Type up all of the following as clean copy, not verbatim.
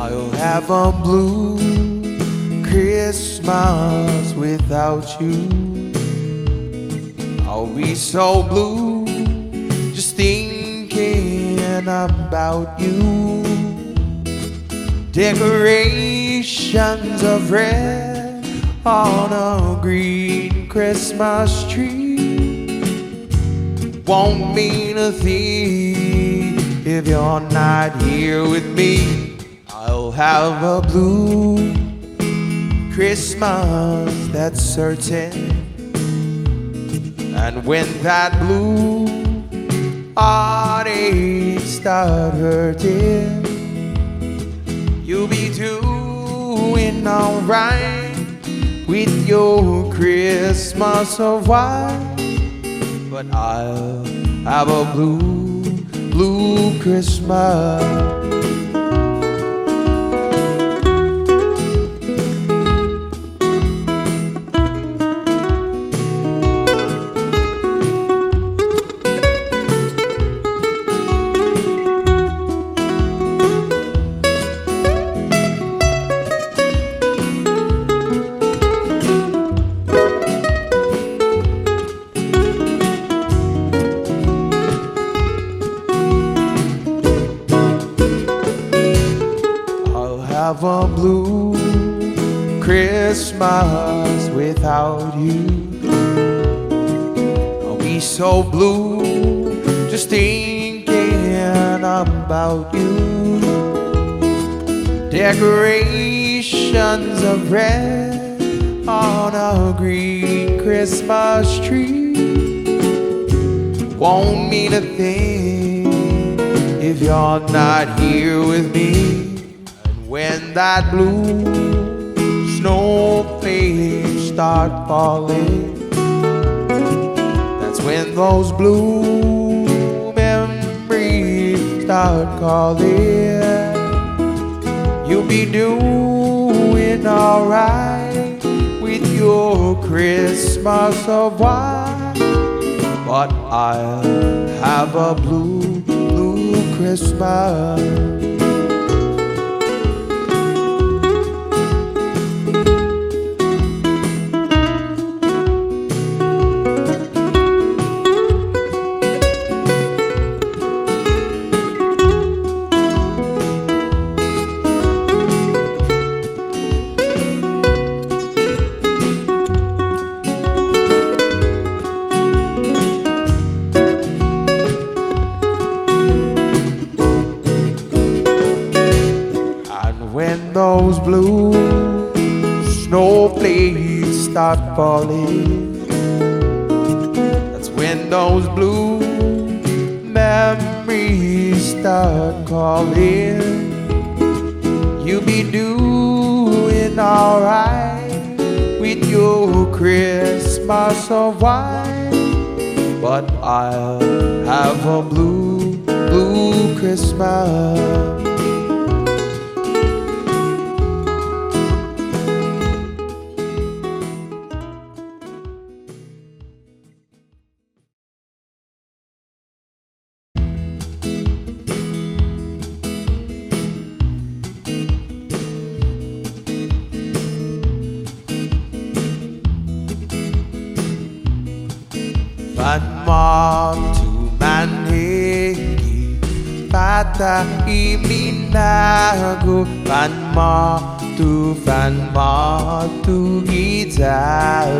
I'll have a blue Christmas without you. I'll be so blue just thinking about you. Decorations of red on a green Christmas tree won't mean a thing if you're not here with me. I'll have a blue Christmas, that's certain. And when that blue heartache start hurting, you'll be doing alright with your Christmas of white. But I'll have a blue Christmas. Have a blue Christmas without you. I'll be so blue just thinking about you. Decorations of red on a green Christmas tree won't mean a thing if you're not here with me. When that blue snowflakes start falling, that's when those blue memories start calling. You'll be doing alright with your Christmas of white. But I'll have a blue Christmas. When those blue snowflakes start falling, that's when those blue memories start calling. You'll be doing alright with your Christmas of white. But I'll have a blue Christmas. Vanmatu manhegi pata iminago vanmatu gitabile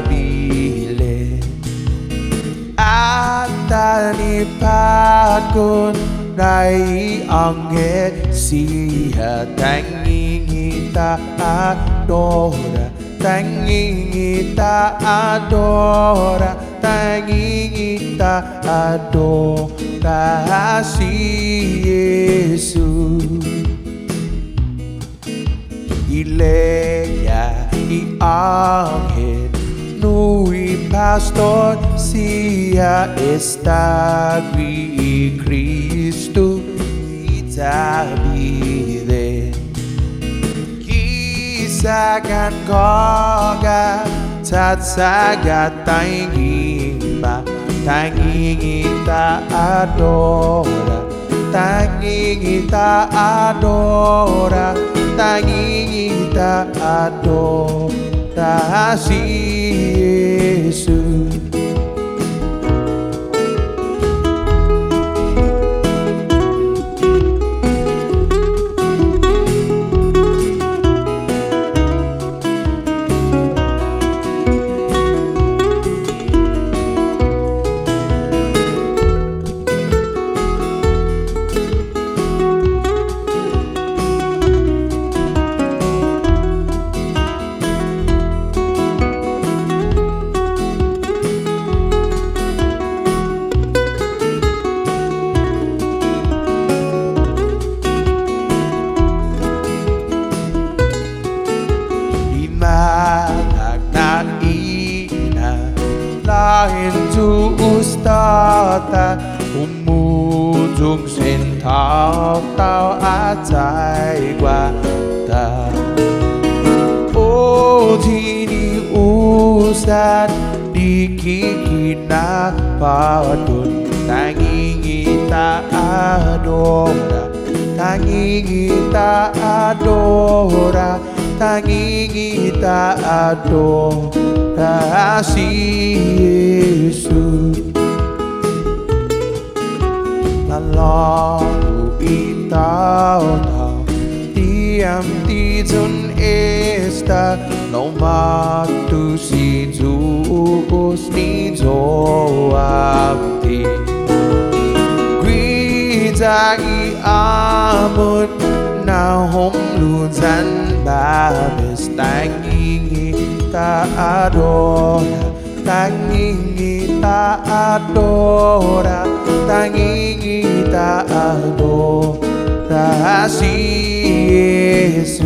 atani pakon nai angge siha tangingita adora tangingita adora tangingita adora si Yesus. Ileya i ángel nui pastor sia está qui Cristo itabide. Kisakan koga tatsaga tangingita tangingita adora tangingita adora tanging itaadora si Jesus. Into ustata umudong sentao tao atay guata o tini usat di kikinapadun tanging itaadora tanging itaadora tanging itaadora si Jesus. Lalu itaw tiam tizun esta no matu si Zeus ni zoabti Gwita I amun na hom lunzan babes tanging itaadora tanging itaadora tanging itaadora si Jesus.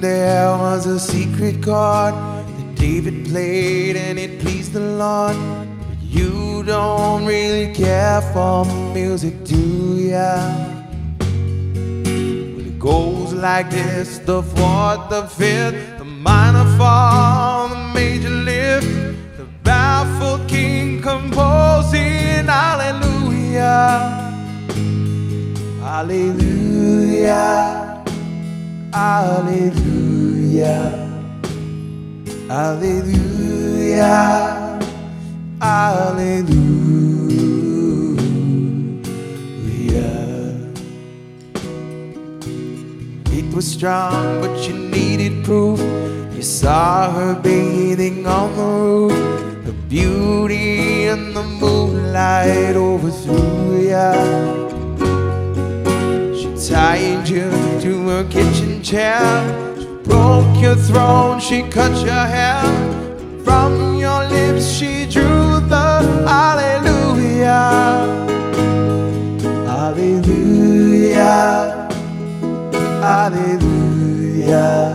There was a secret chord that David played and it pleased the Lord. But you don't really care for music, do ya? Well, it goes like this: the fourth, the fifth, the minor fall, the major lift, the baffled king composing hallelujah, hallelujah. Hallelujah, hallelujah, hallelujah. It was strong, but you needed proof. You saw her bathing on the roof. The beauty and the moonlight overthrew ya. Tied you to her kitchen chair. She broke your throne, she cut your hair. From your lips she drew the hallelujah, hallelujah, hallelujah,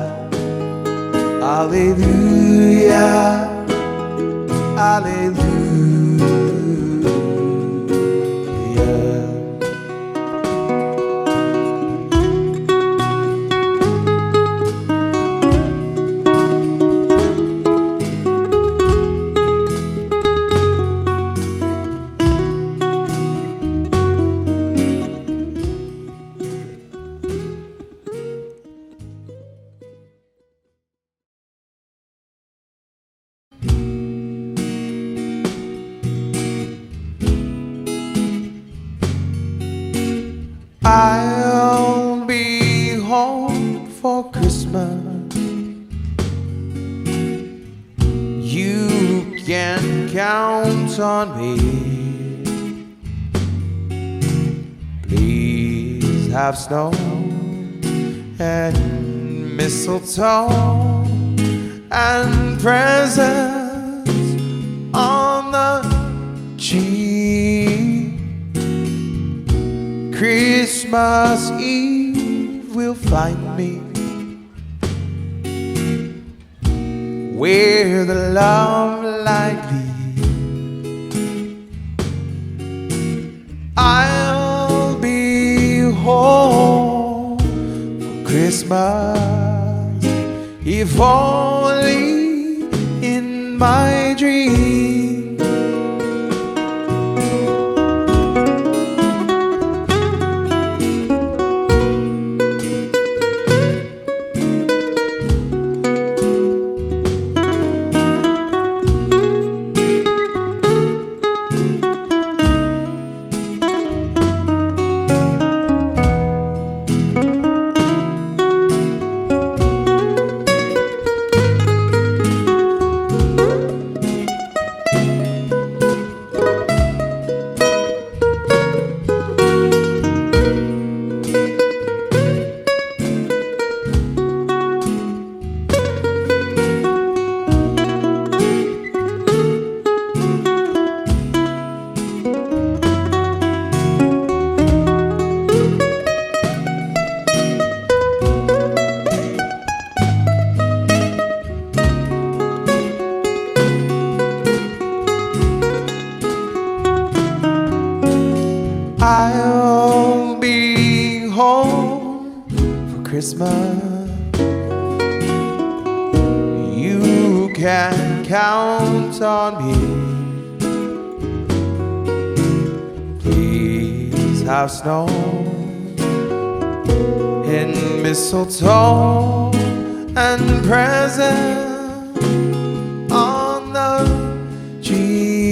hallelujah, hallelujah. I'll be home for Christmas. You can count on me. Please have snow and mistletoe and presents on the tree. Christmas Eve will find me where the love light leads. Christmas, if only in my dream. I'll be home for Christmas. You can count on me. Please have snow and mistletoe and presents on the tree.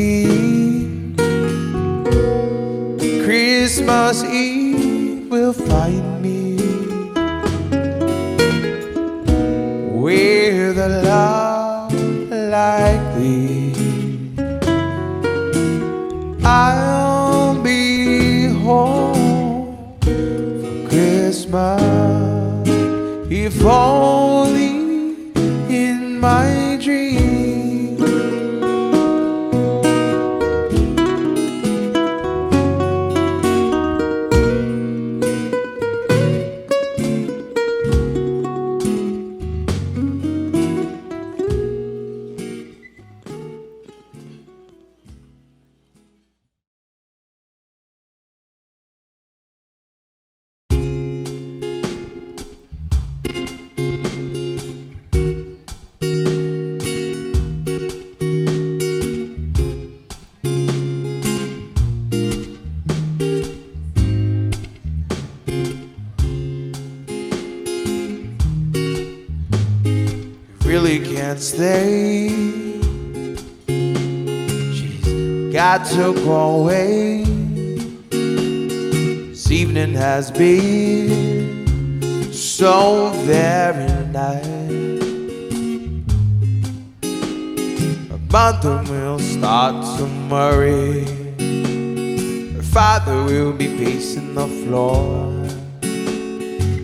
Christmas Eve will find me with a love like thee. I'll be home for Christmas, if only in my dream. Really can't stay. She's got to go away. This evening has been so very nice. Her mother will start to worry. Her father will be pacing the floor.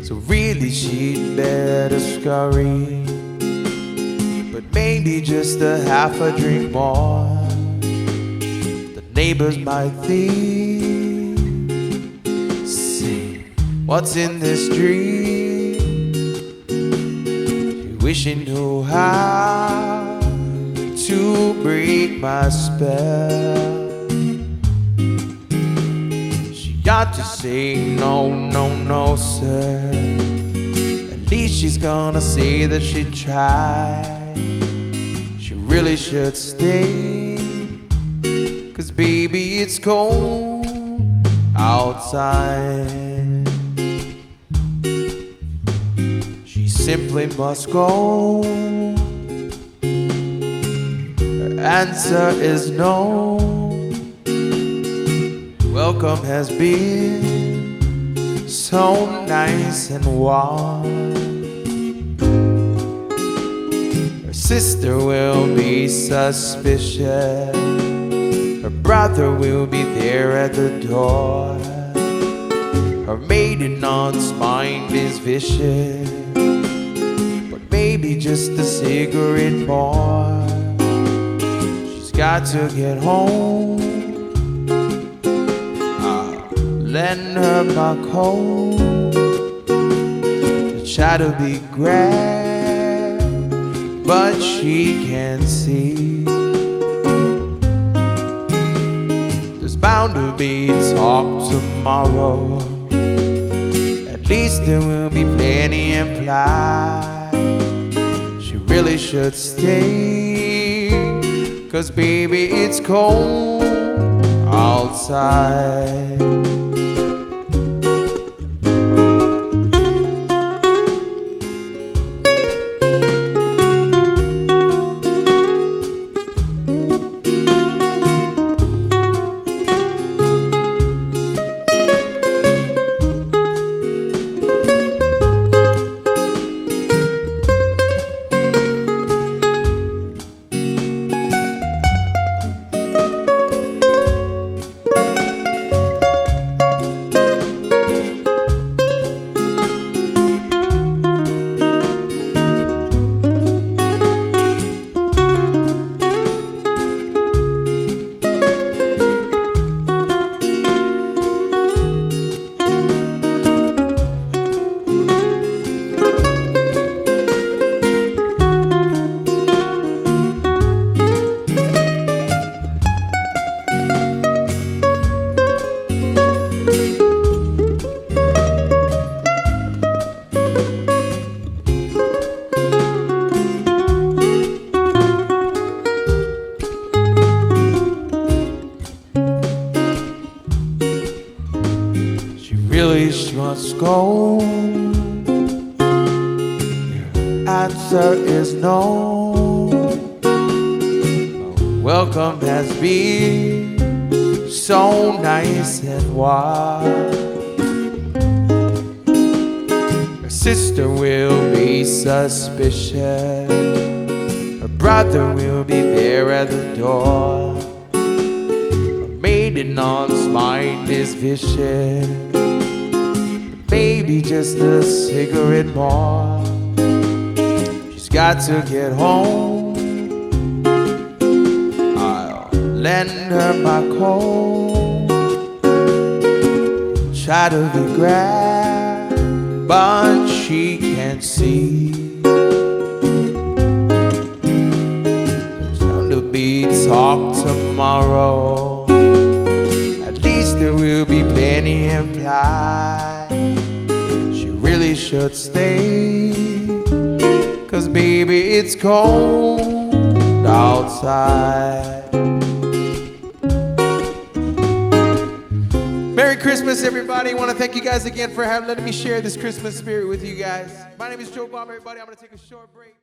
So really she'd better scurry. Maybe just a half a drink more. The neighbors might think, say, what's in this dream? She wish she knew how to break my spell. She ought to say, no, no, no, sir. At least she's gonna say that she tried. Really should stay, 'cause baby it's cold outside. She simply must go. Her answer is no. Welcome has been so nice and warm. Sister will be suspicious. Her brother will be there at the door. Her maiden aunt's mind is vicious, but maybe just a cigarette more. She's got to get home. I'll lend her my coat to try to be grand, but she can't see. There's bound to be talk tomorrow. At least there will be plenty implied. She really should stay, 'cause baby it's cold outside. She must go. Your answer is no. Welcome has been so nice and warm. Her sister will be suspicious. Her brother will be there at the door. Her maiden-aunt's mind is vicious. Maybe just a cigarette more. She's got to get home. I'll lend her my coat. Try to be grand, but she can't see. There's going to be talk tomorrow. At least there will be plenty implied. Really should stay, 'cause baby it's cold outside. Merry Christmas, everybody. I want to thank you guys again for letting me share this Christmas spirit with you guys. My name is Joe Guam, everybody. I'm going to take a short break.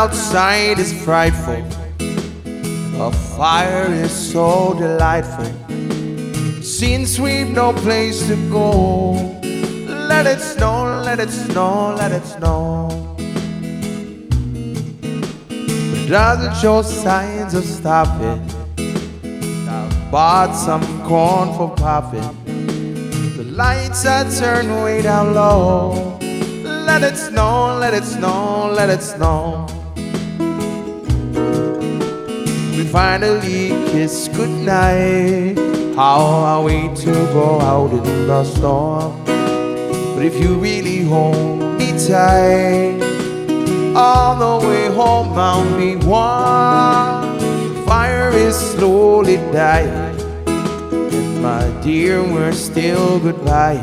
Outside is frightful, the fire is so delightful. Since we've no place to go, let it snow, let it snow, let it snow. But it doesn't show signs of stopping. I've bought some corn for popping. The lights are turned way down low. Let it snow, let it snow, let it snow. We finally kiss goodnight. How I wait to go out in the storm. But if you really hold me tight, all the way home I'll be warm. Fire is slowly dying, and my dear, we're still goodbye.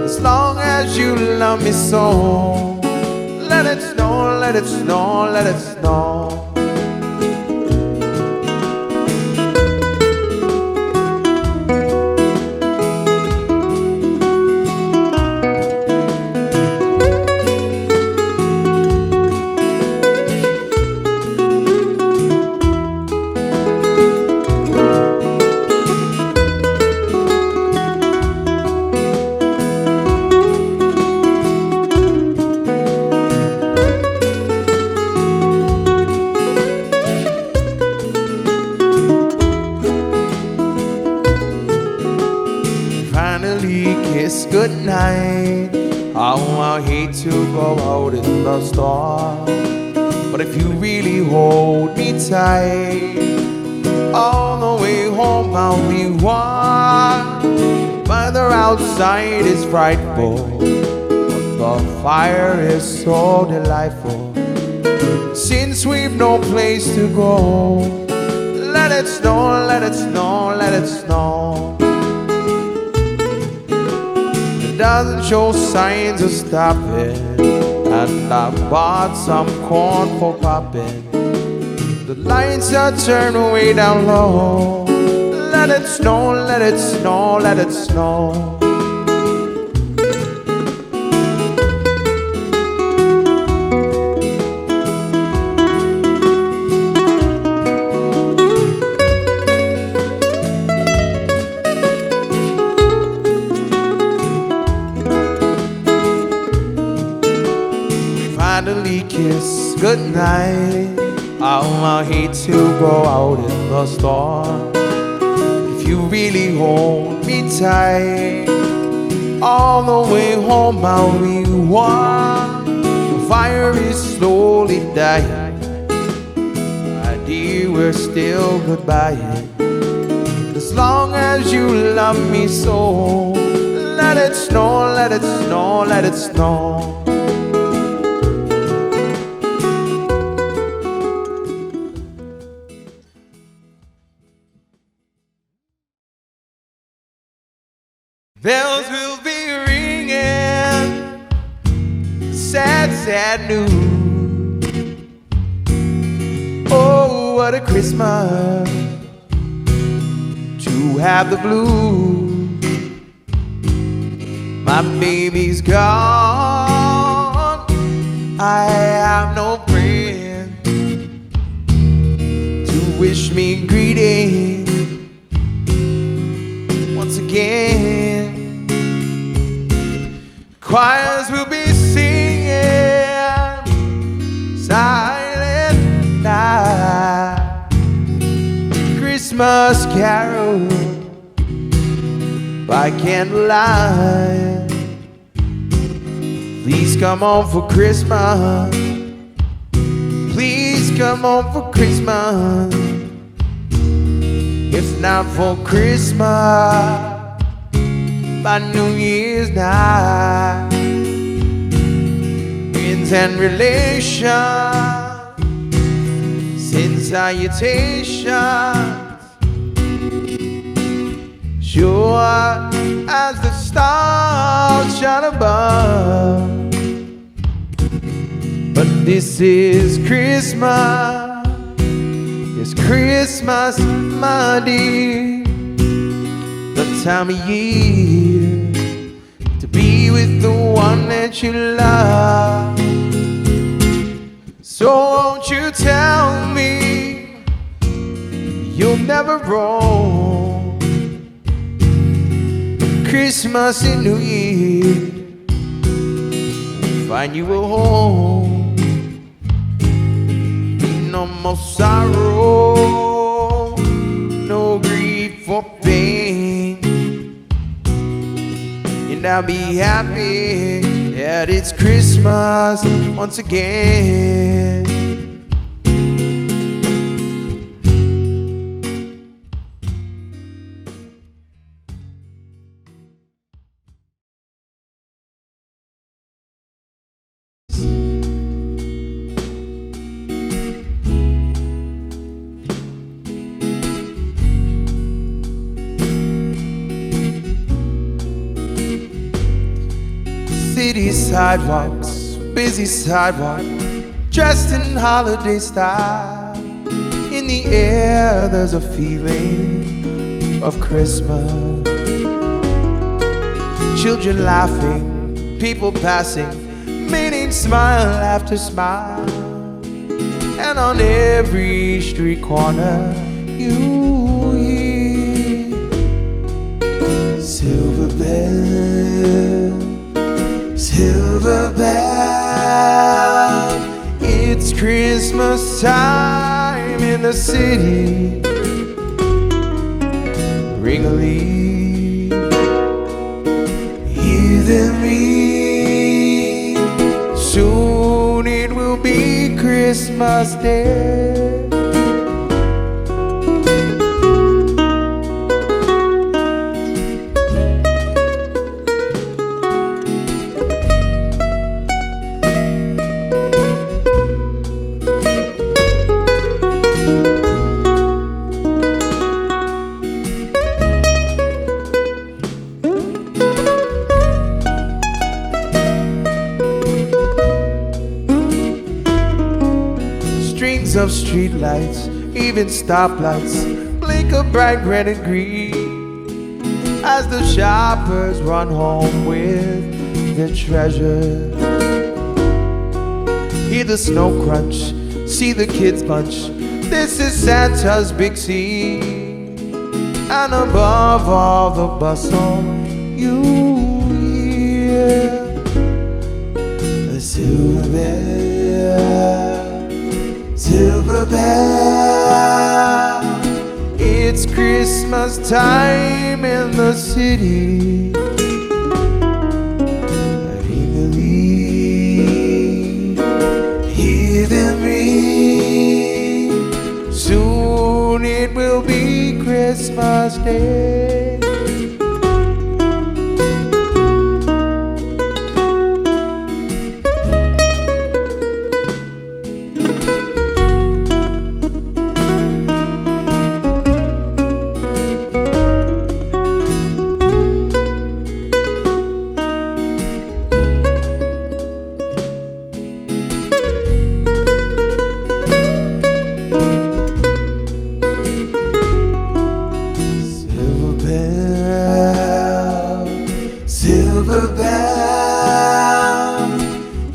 As long as you love me so, let it snow, let it snow, let it snow. Kiss goodnight. Oh, I hate to go out in the storm, but if you really hold me tight, all the way home I'll be warm. Mother, outside is frightful, but the fire is so delightful. Since we've no place to go, let it snow, let it snow, let it snow. It doesn't show signs of stopping, and I bought some corn for popping. The lights are turned way down low. Let it snow, let it snow, let it snow. Finally kiss goodnight. Oh, I hate to go out in the storm. If you really hold me tight, all the way home I'll be warm. The fire is slowly dying. My dear, we're still goodbye. As long as you love me so, let it snow, let it snow, let it snow. Bells will be ringing, sad, sad news. Oh, what a Christmas to have the blues. My baby's gone, I have no friend to wish me greetings once again. Choirs will be singing Silent Night, Christmas carol by candlelight. Please come home for Christmas. Please come home for Christmas. If not for Christmas, by New Year's night. Friends and relations send salutations, sure as the stars shine above. But this is Christmas, it's Christmas, my dear. The time of year to be with the one that you love. So won't you tell me you'll never roam Christmas and New Year, find you a home. No more sorrow, no grief or pain, and I'll be happy that it's Christmas once again. City sidewalks, busy sidewalk, dressed in holiday style. In the air there's a feeling of Christmas. Children laughing, people passing, meaning smile after smile. And on every street corner you hear silver bells, silver bell. It's Christmas time in the city. Ring-a-ling, hear them ring. Soon it will be Christmas Day. street lights, even stoplights blink a bright red and green as the shoppers run home with their treasure. Hear the snow crunch, see the kids bunch. This is Santa's big scene, and above all the bustle you hear the silver bell, silver bell. It's Christmas time in the city. Hear them ring. Soon it will be Christmas Day. Silver bell,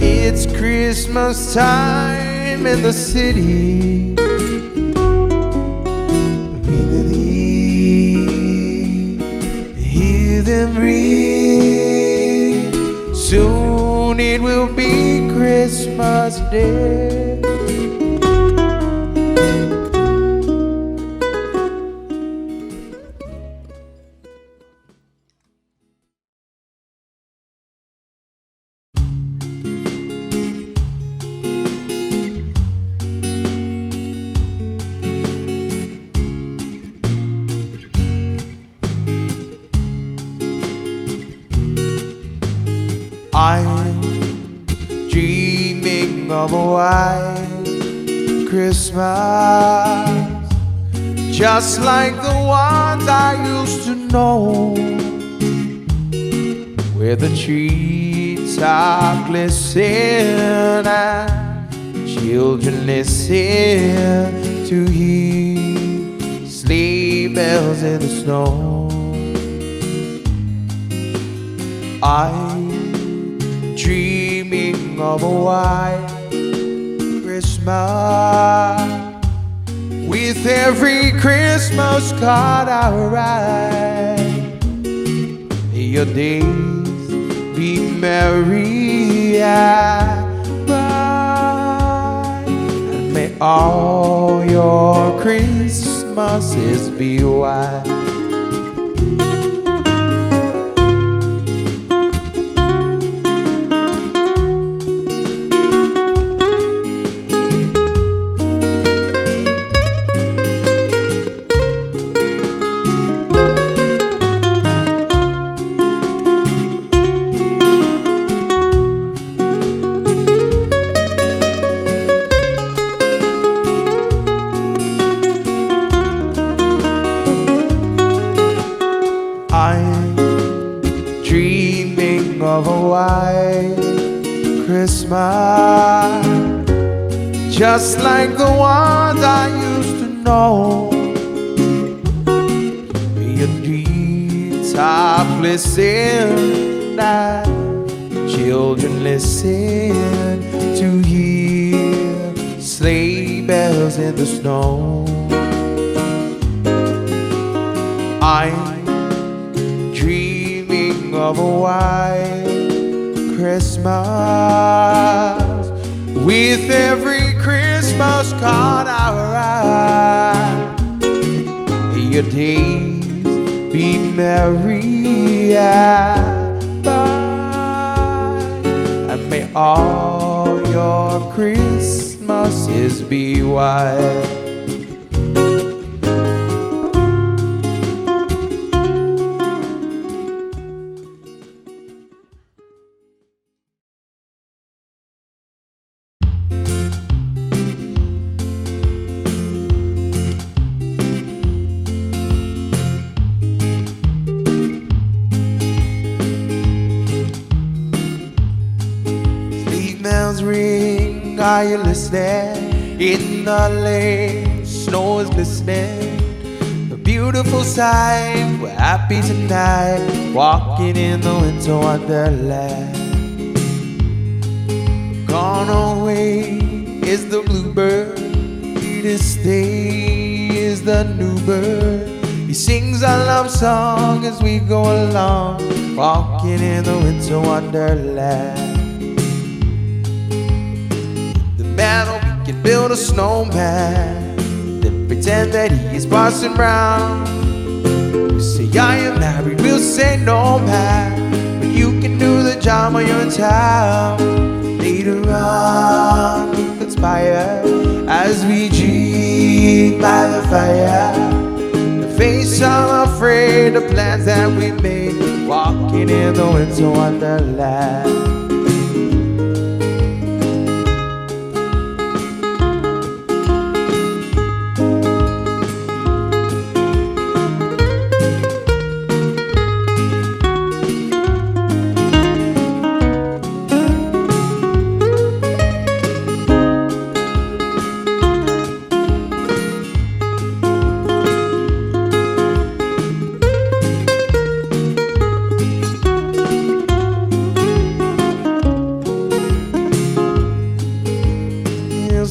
it's Christmas time in the city. Hear them ring. Soon it will be Christmas Day. I'm dreaming of a white Christmas, just like the ones I used to know, where the treetops glisten and children listen to hear sleigh bells in the snow. I'm dreaming of a white Christmas, with every Christmas card I write. May your days be merry and bright, and may all your Christmases be white. I'm dreaming of a white Christmas, just like the ones I used to know. Your treetop listen and children listen to hear sleigh bells in the snow. I'm dreaming of a white Christmas, with every Christmas card I write. Your days be merry and bright, and may all your Christmases be white. Bells ring, are you listening? in the lane, snow is glistening. A beautiful sight, we're happy tonight, walking in the winter wonderland. Gone away is the bluebird, here to stay is the new bird. He sings a love song as we go along, walking in the winter wonderland. The meadow we can build a snowman, then pretend that he is passing round. You say I am married, we'll say no man, but you can do the job when you're in town. Later on we conspire as we dream by the fire. Face unafraid the plans that we made, walking in the winter wonderland.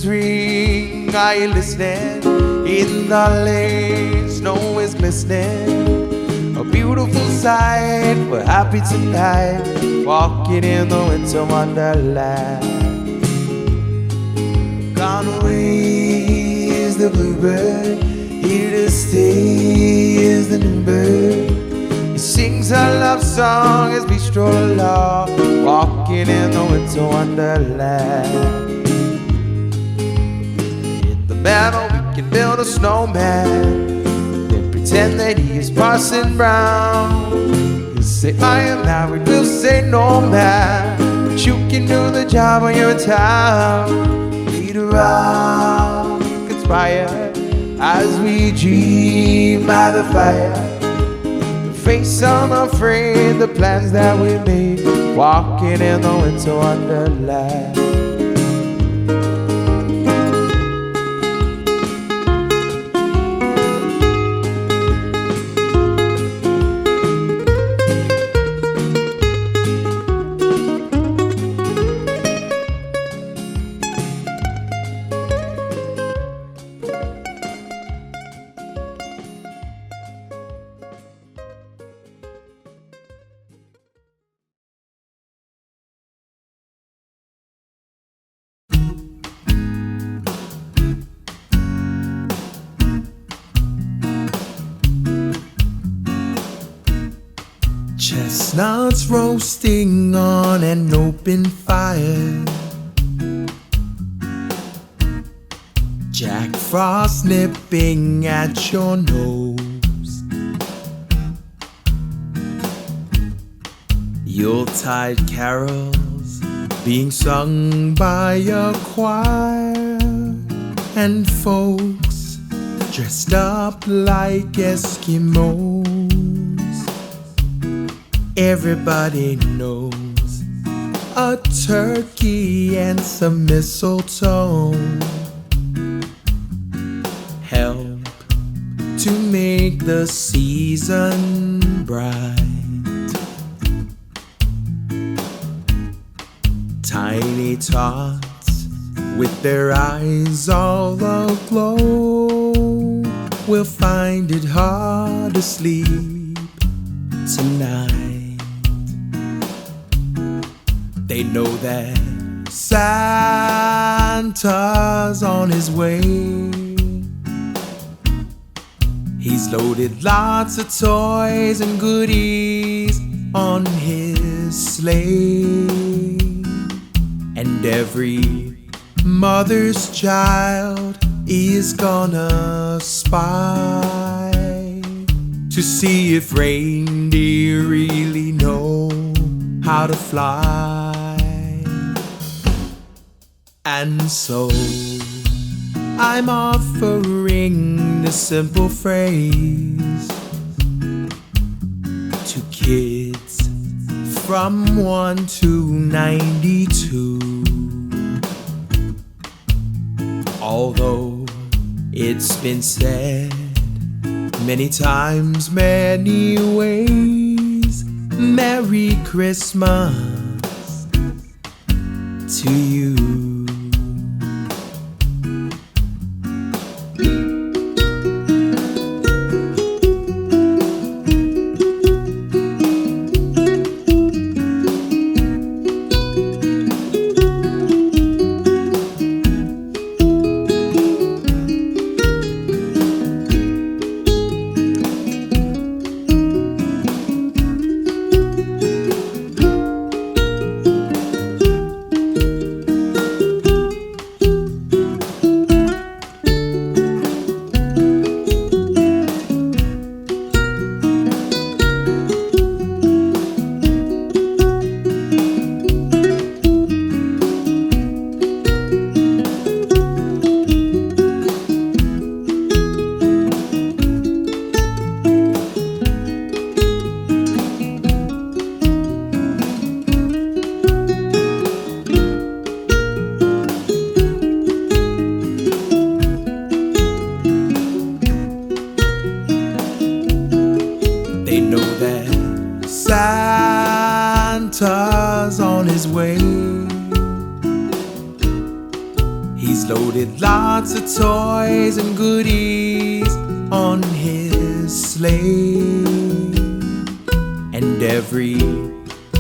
Ring, are you listening? In the lane, snow is glistening. A beautiful sight, we're happy tonight, walking in the winter wonderland. Gone away is the bluebird, here to stay is the new bird. He sings a love song as we stroll along, walking in the winter wonderland. Meadow, we can build a snowman, then pretend that he is passing round. He'll say I am married, we'll say no man, but you can do the job when you're in town. Later on we conspire as we dream by the fire. Face unafraid the plans that we made, walking in the winter wonderland. Chestnuts roasting on an open fire, Jack Frost nipping at your nose, Yuletide carols being sung by a choir, and folks dressed up like Eskimos. Everybody knows a turkey and some mistletoe help to make the season bright. Tiny tots with their eyes all aglow will find it hard to sleep tonight. They know that Santa's on his way. He's loaded lots of toys and goodies on his sleigh, and every mother's child is gonna spy to see if reindeer really know how to fly. And so I'm offering this simple phrase to kids from 1 to 92. Although it's been said many times, many ways, Merry Christmas to you. They know that Santa's on his way. He's loaded lots of toys and goodies on his sleigh. And every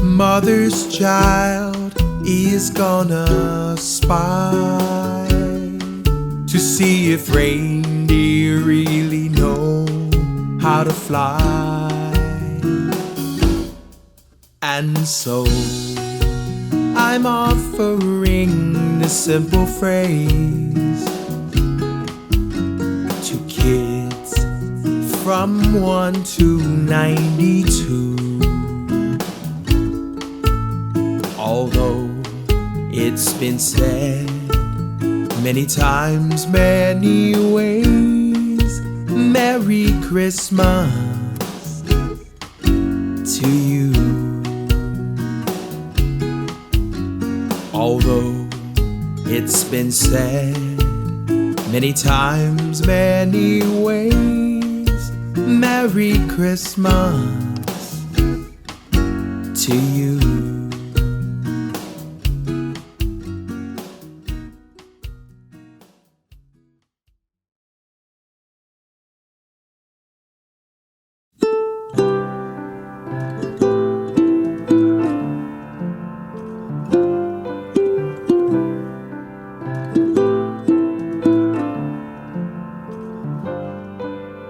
mother's child is gonna spy to see if reindeer really know how to fly. And so I'm offering this simple phrase to kids from 1 to 92. Although it's been said many times, many ways, Merry Christmas to you. Although it's been said many times, many ways, Merry Christmas to you.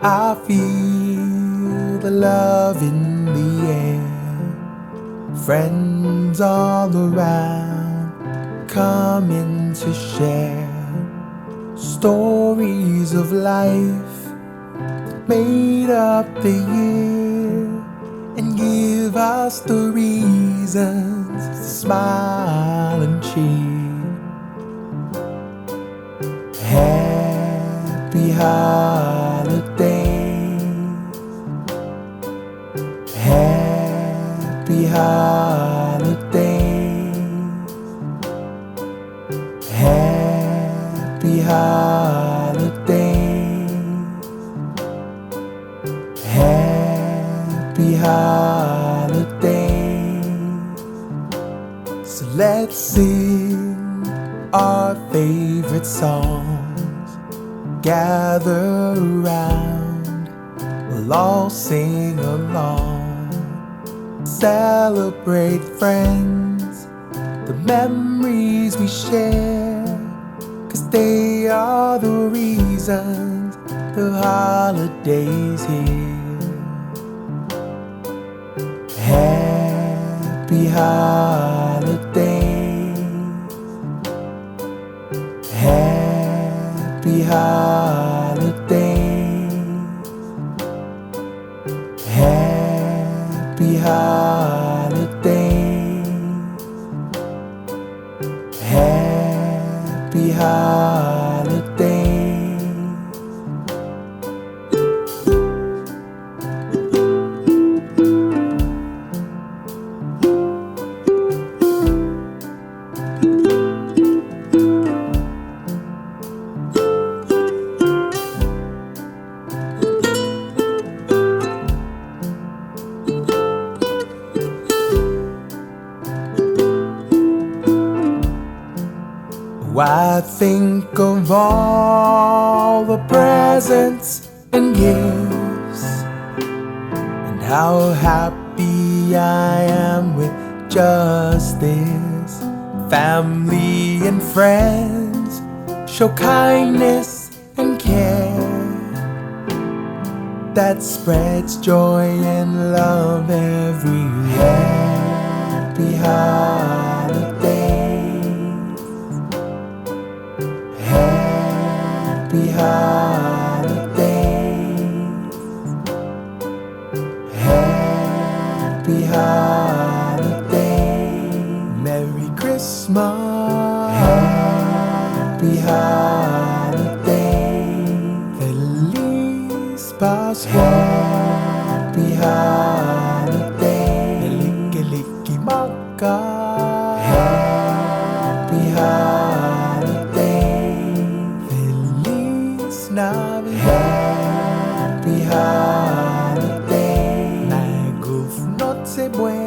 I feel the love in the air, friends all around, coming to share stories of life, made up the year, and give us the reasons to smile and cheer. Happy holidays, happy holidays, happy holidays, happy holidays. So let's sing our favorite songs, gather around, we'll all sing along. Celebrate friends, the memories we share, 'cause they are the reasons the holiday's here. Happy holidays, happy holidays, happy holidays, happy holidays. I think of all the presents and gifts, and how happy I am with just this. Family and friends show kindness and care that spreads joy and love everywhere. Happy holidays, happy holidays, happy holidays, Merry Christmas, happy holidays, Feliz Pascua, happy holidays, Maka, happy holidays, Feliz Navidad, happy holidays, Maguf Noche Buena.